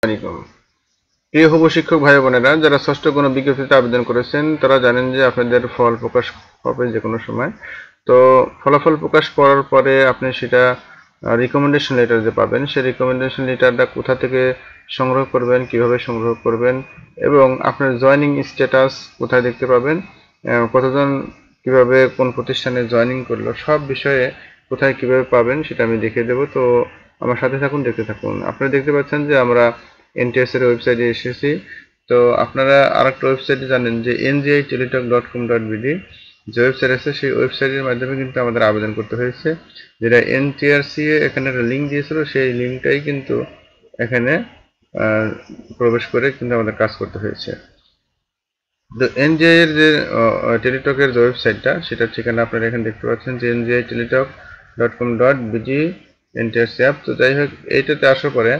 আসসালামু আলাইকুম। প্রিয় হবু শিক্ষক ভাই বোনেরা, যারা ষষ্ঠ কোনো বিজ্ঞপ্তিতে আবেদন করেছেন তারা জানেন যে আপনাদের ফল প্রকাশ হবে যে কোনো সময়। তো ফলাফল প্রকাশ করার পরে আপনি সেটা রিকমেন্ডেশন লেটার যে পাবেন, সেই রিকমেন্ডেশন লেটারটা কোথা থেকে সংগ্রহ করবেন, কিভাবে সংগ্রহ করবেন এবং আপনার জয়েনিং স্ট্যাটাস কোথায় দেখতে পাবেন, কতজন কিভাবে কোন প্রতিষ্ঠানে জয়েনিং করলো, সব বিষয়ে কোথায় কিভাবে পাবেন সেটা আমি দেখিয়ে দেবো। তো আমার সাথে থাকুন, দেখতে থাকুন। আপনারা দেখতে পাচ্ছেন যে আমরা এনটিএস এর ওয়েবসাইটে এসেছি। তো আপনারা আরেকটা ওয়েবসাইটে জানেন যে ngi.teletalk.com.bd যে ওয়েবসাইট আছে, সেই ওয়েবসাইটের মাধ্যমে কিন্তু আমাদের আবেদন করতে হয়েছে। যেটা এনটিআরসি এখানে একটা লিঙ্ক দিয়েছিল, সেই লিঙ্কটাই কিন্তু এখানে প্রবেশ করে কিন্তু আমাদের কাজ করতে হয়েছে। তো এনজিআই এর যে টেলিটকের যে ওয়েবসাইটটা, সেটার ঠিকানা আপনারা এখানে দেখতে পাচ্ছেন যে ngi.teletalk.com.bd এনটিআরসি অ্যাপ। তো যাই হোক, এইটাতে আসার পরে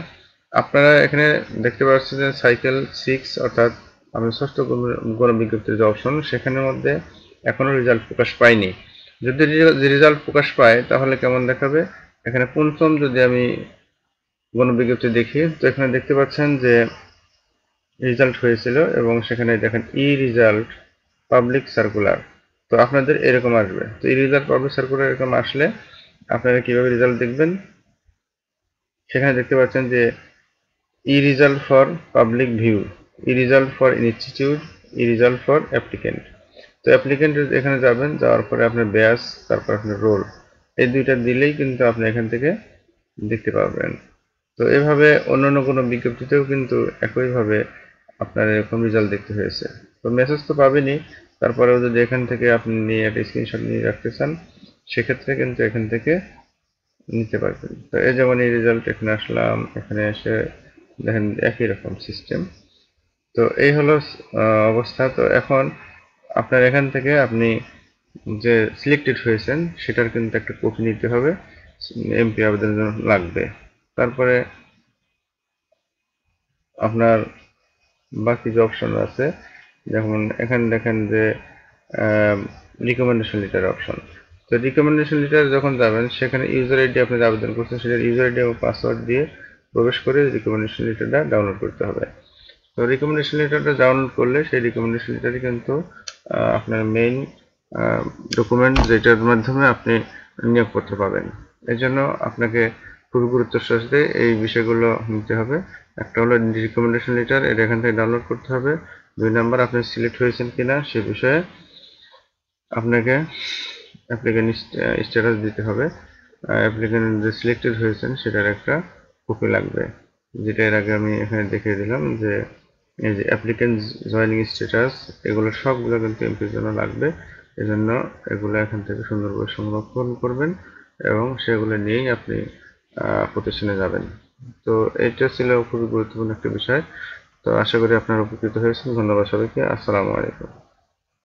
আপনারা এখানে দেখতে পাচ্ছেন যে সাইকেল 6 অর্থাৎ আমি ষষ্ঠ গণবিজ্ঞপ্তির যে অপশন, সেখানের মধ্যে এখনো রেজাল্ট প্রকাশ পায়নি। যদি রেজাল্ট প্রকাশ পায় তাহলে কেমন দেখাবে, এখানে পঞ্চম যদি আমি গণবিজ্ঞপ্তি দেখি, তো এখানে দেখতে পাচ্ছেন যে রেজাল্ট হয়েছিল এবং সেখানে দেখেন ই রেজাল্ট পাবলিক সার্কুলার। তো আপনাদের এরকম আসবে। তো ই রেজাল্ট পাবলিক সার্কুলার এরকম আসলে আপনারা কিভাবে রেজাল্ট দেখবেন, সেখানে দেখতে পাচ্ছেন যে e result for public view, e result for institute, e result for applicant. তো অ্যাপ্লিকেন্ট এখানে যাবেন, যাওয়ার পরে আপনার ব্যাচ, তারপর আপনার রোল, এই দুইটা দিলেই কিন্তু আপনি এখান থেকে দেখতে পাবেন। তো এভাবে অন্যান্য কোনো বিজ্ঞপ্তিতেও কিন্তু একইভাবে আপনার এরকম রেজাল্ট দেখতে হয়েছে। তো মেসেজ তো পাবেনই, তারপরেও যদি এখান থেকে আপনি নিয়ে একটা স্ক্রিনশট নিয়ে রাখতে চান, সেক্ষেত্রে কিন্তু এখান থেকে নিতে পারবেন। তো এই যেমন এই রেজাল্ট, এখানে আসলাম, এখানে এসে দেখেন একই রকম সিস্টেম। তো এই হলো অবস্থা। তো এখন আপনার এখান থেকে আপনি যে সিলেক্টেড হয়েছেন সেটার কিন্তু একটা কপি নিতে হবে, এমপি আবেদনের জন্য লাগবে। তারপরে আপনার বাকি যে অপশন আছে, যেমন এখানে দেখেন যে রিকমেন্ডেশন লেটার অপশন। তো রিকমেন্ডেশন লেটার যখন যাবেন, সেখানে ইউজার আইডি আপনি আবেদন করছেন, সেটার ইউজার আইডি এবং পাসওয়ার্ড দিয়ে প্রবেশ করে রিকমেন্ডেশন লেটারটা ডাউনলোড করতে হবে। তো রিকমেন্ডেশন লেটারটা ডাউনলোড করলে সেই রিকমেন্ডেশন লেটারই কিন্তু আপনার মেইন ডকুমেন্ট, যেটার মাধ্যমে আপনি নিয়োগপত্র পাবেন। এই জন্য আপনাকে খুবই গুরুত্বের সাথে এই বিষয়গুলো নিতে হবে। একটা হলো রিকমেন্ডেশন লেটার, এটা এখান থেকে ডাউনলোড করতে হবে। 2 নাম্বার, আপনি সিলেক্ট হয়েছেন কিনা সে বিষয়ে আপনাকে অ্যাপ্লিকেন্ট স্ট্যাটাস দিতে হবে। অ্যাপ্লিকেন্ট যে সিলেক্টেড হয়েছেন সেটার একটা কপি লাগবে, যেটা এর আগে আমি এখানে দেখিয়ে দিলাম যে এই যে অ্যাপ্লিকেন্ট জয়েনিং স্ট্যাটাস, এগুলো সবগুলো কিন্তু এমপির জন্য লাগবে। এজন্য এগুলো এখান থেকে সুন্দরভাবে সংরক্ষণ করবেন এবং সেগুলো নিয়েই আপনি প্রতিষ্ঠানে যাবেন। তো এটা ছিল খুবই গুরুত্বপূর্ণ একটা বিষয়। তো আশা করি আপনারা উপকৃত হয়েছেন। ধন্যবাদ সবাইকে। আসসালামু আলাইকুম।